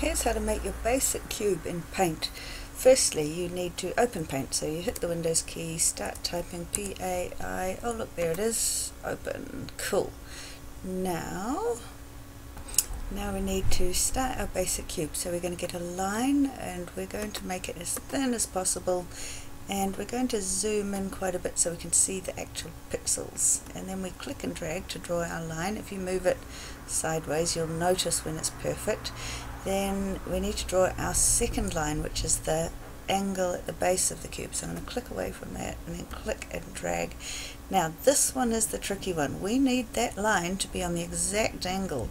Here's how to make your basic cube in Paint. Firstly, you need to open Paint, so you hit the Windows key, start typing P-A-I, oh look, there it is, open, cool. Now we need to start our basic cube, so we're going to get a line and we're going to make it as thin as possible, and we're going to zoom in quite a bit so we can see the actual pixels, and then we click and drag to draw our line. If you move it sideways you'll notice when it's perfect. Then we need to draw our second line, which is the angle at the base of the cube. So I'm going to click away from that and then click and drag. Now this one is the tricky one. We need that line to be on the exact angle.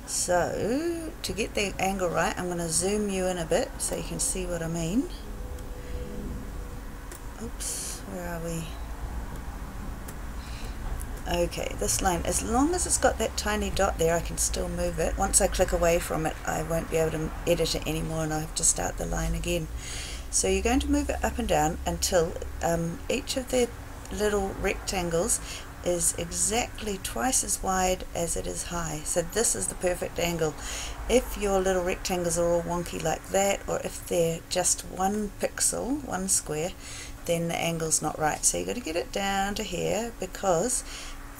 So to get the angle right, I'm going to zoom you in a bit so you can see what I mean. Oops, where are we? Okay, this line, as long as it's got that tiny dot there, I can still move it. Once I click away from it, I won't be able to edit it anymore and I have to start the line again. So you're going to move it up and down until each of the little rectangles is exactly twice as wide as it is high. So this is the perfect angle. If your little rectangles are all wonky like that, or if they're just one pixel, one square, then the angle's not right. So you've got to get it down to here, because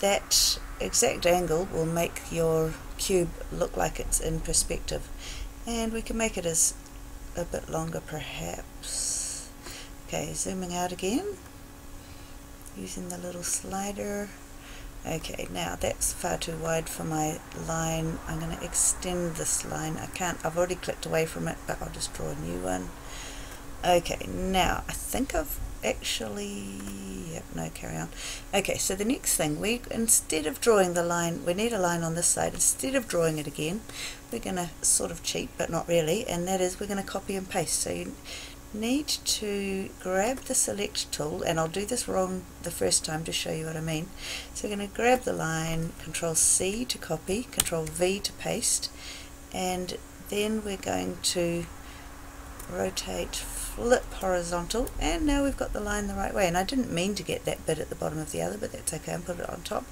that exact angle will make your cube look like it's in perspective. And we can make it as a bit longer perhaps. Okay, zooming out again using the little slider. Okay, now that's far too wide for my line. I'm going to extend this line. I've already clicked away from it, but I'll just draw a new one. Okay, now I think I've actually, yep, no, carry on. Okay, so the next thing, instead of drawing the line, we need a line on this side. Instead of drawing it again, we're going to sort of cheat, but not really, and that is we're going to copy and paste. So you need to grab the select tool, and I'll do this wrong the first time to show you what I mean. So we're going to grab the line, Control C to copy, Control V to paste, and then we're going to rotate, flip horizontal, and now we've got the line the right way. And I didn't mean to get that bit at the bottom of the other, but that's okay. I'll put it on top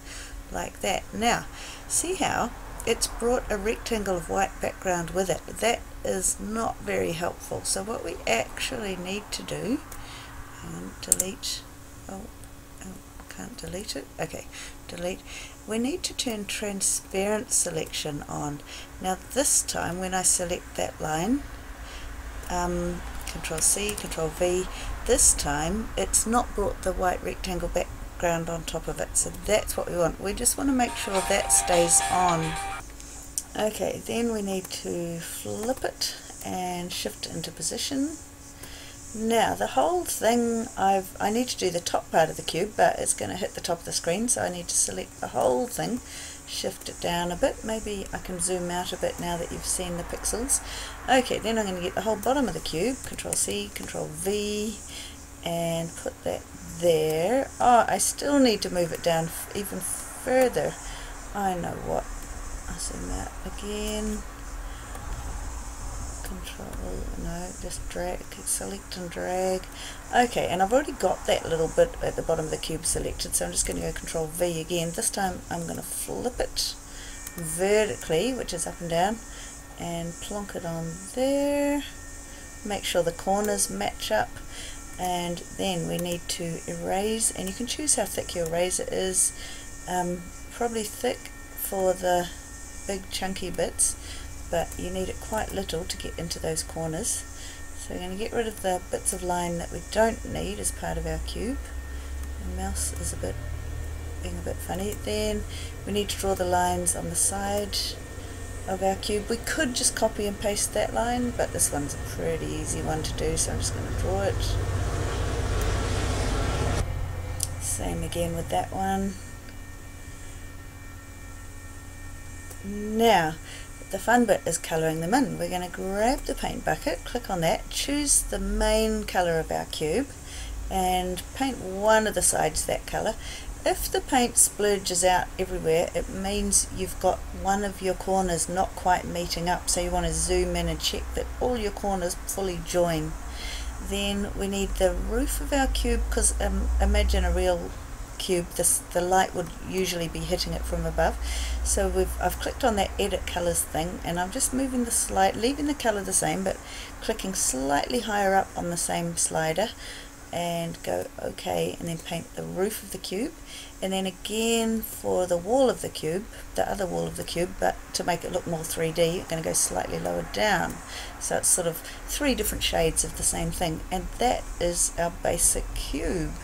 like that. Now see how it's brought a rectangle of white background with it. That is not very helpful. So what we actually need to do, delete, can't delete it, okay, delete. We need to turn transparent selection on. Now this time when I select that line, Control C, Control V, this time it's not brought the white rectangle background on top of it, so that's what we want. We just want to make sure that stays on. Okay, then we need to flip it and shift it into position. Now the whole thing, I need to do the top part of the cube, but it's going to hit the top of the screen, so I need to select the whole thing, shift it down a bit. Maybe I can zoom out a bit now that you've seen the pixels. Okay, then I'm going to get the whole bottom of the cube, Control C, Control V, and put that there. Oh, I still need to move it down even further. I know what. I'll zoom out again. Control, no, just drag, select and drag. Okay, and I've already got that little bit at the bottom of the cube selected, so I'm just going to go Control V again. This time I'm going to flip it vertically, which is up and down, and plonk it on there. Make sure the corners match up, and then we need to erase, and you can choose how thick your eraser is. Probably thick for the big chunky bits, but you need it quite little to get into those corners. So we're going to get rid of the bits of line that we don't need as part of our cube. The mouse is being a bit funny. Then we need to draw the lines on the side of our cube. We could just copy and paste that line, but this one's a pretty easy one to do, so I'm just going to draw it. Same again with that one. Now the fun bit is colouring them in. We're going to grab the paint bucket, click on that, choose the main colour of our cube, and paint one of the sides that colour. If the paint splurges out everywhere, it means you've got one of your corners not quite meeting up, so you want to zoom in and check that all your corners fully join. Then we need the roof of our cube, because imagine a real cube, the light would usually be hitting it from above. So I've clicked on that edit colors thing, and I'm just moving the slide, leaving the color the same, but clicking slightly higher up on the same slider, and go OK, and then paint the roof of the cube, and then again for the wall of the cube, the other wall of the cube, but to make it look more 3D, I'm going to go slightly lower down, so it's sort of 3 different shades of the same thing, and that is our basic cube.